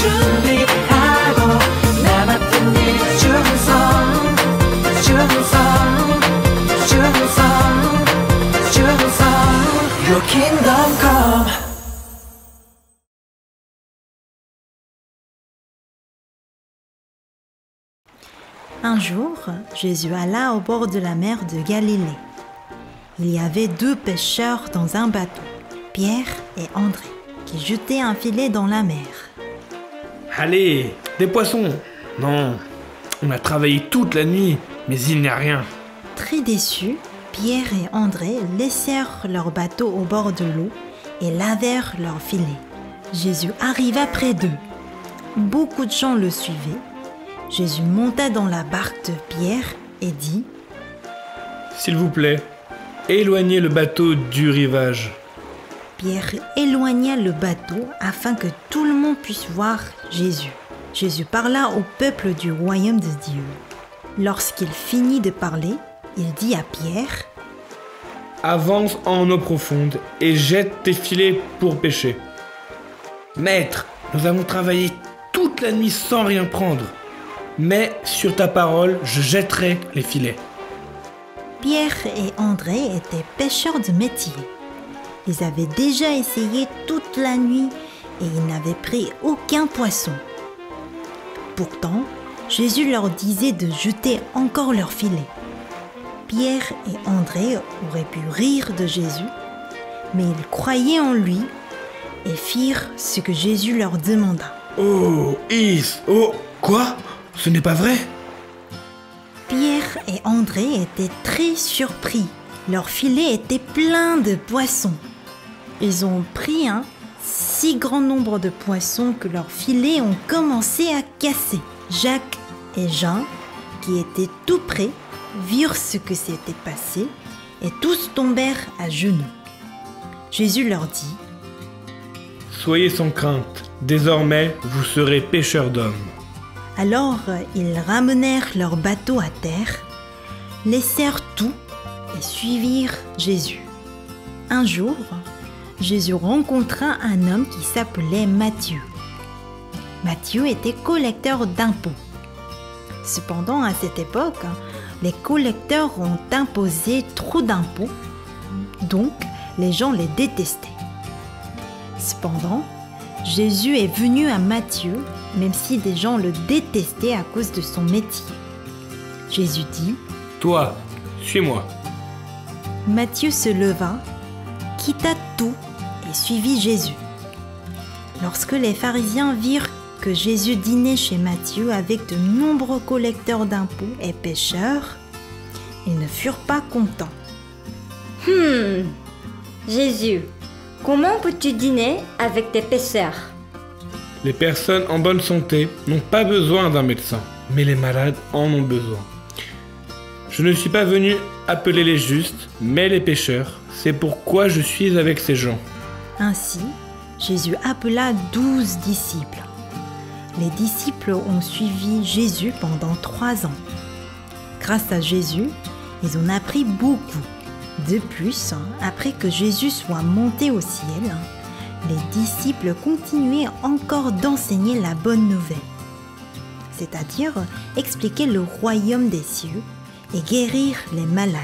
준비하고 나 맡은 일 충성 Your kingdom come. Un jour, Jésus alla au bord de la mer de Galilée. Il y avait deux pêcheurs dans un bateau, Pierre et André, qui jetaient un filet dans la mer. Allez, des poissons! Non, on a travaillé toute la nuit, mais il n'y a rien. Très déçus, Pierre et André laissèrent leur bateau au bord de l'eau et lavèrent leur filet. Jésus arriva près d'eux. Beaucoup de gens le suivaient. Jésus monta dans la barque de Pierre et dit « S'il vous plaît, éloignez le bateau du rivage. » Pierre éloigna le bateau afin que tout le monde puisse voir Jésus. Jésus parla au peuple du royaume de Dieu. Lorsqu'il finit de parler, il dit à Pierre « Avance en eau profonde et jette tes filets pour pêcher. Maître, nous avons travaillé toute la nuit sans rien prendre. Mais sur ta parole, je jetterai les filets. » Pierre et André étaient pêcheurs de métier. Ils avaient déjà essayé toute la nuit et ils n'avaient pris aucun poisson. Pourtant, Jésus leur disait de jeter encore leurs filets. Pierre et André auraient pu rire de Jésus, mais ils croyaient en lui et firent ce que Jésus leur demanda. Oh, quoi? Ce n'est pas vrai? Pierre et André étaient très surpris. Leurs filets étaient pleins de poissons. Ils ont pris un si grand nombre de poissons que leurs filets ont commencé à casser. Jacques et Jean, qui étaient tout près, virent ce que s'était passé et tous tombèrent à genoux. Jésus leur dit « Soyez sans crainte, désormais vous serez pêcheurs d'hommes. » Alors ils ramenèrent leur bateau à terre, laissèrent tout et suivirent Jésus. Un jour, Jésus rencontra un homme qui s'appelait Matthieu. Matthieu était collecteur d'impôts. Cependant, à cette époque, les collecteurs ont imposé trop d'impôts, donc les gens les détestaient. Cependant, Jésus est venu à Matthieu, même si des gens le détestaient à cause de son métier. Jésus dit « Toi, suis-moi. » Matthieu se leva, quitta tout et suivit Jésus. Lorsque les pharisiens virent que Jésus dînait chez Matthieu avec de nombreux collecteurs d'impôts et pêcheurs, ils ne furent pas contents. Jésus, comment peux-tu dîner avec des pêcheurs? Les personnes en bonne santé n'ont pas besoin d'un médecin, mais les malades en ont besoin. Je ne suis pas venu appeler les justes, mais les pécheurs. C'est pourquoi je suis avec ces gens. Ainsi, Jésus appela 12 disciples. Les disciples ont suivi Jésus pendant 3 ans. Grâce à Jésus, ils ont appris beaucoup. De plus, après que Jésus soit monté au ciel, les disciples continuaient encore d'enseigner la bonne nouvelle, c'est-à-dire expliquer le royaume des cieux et guérir les malades.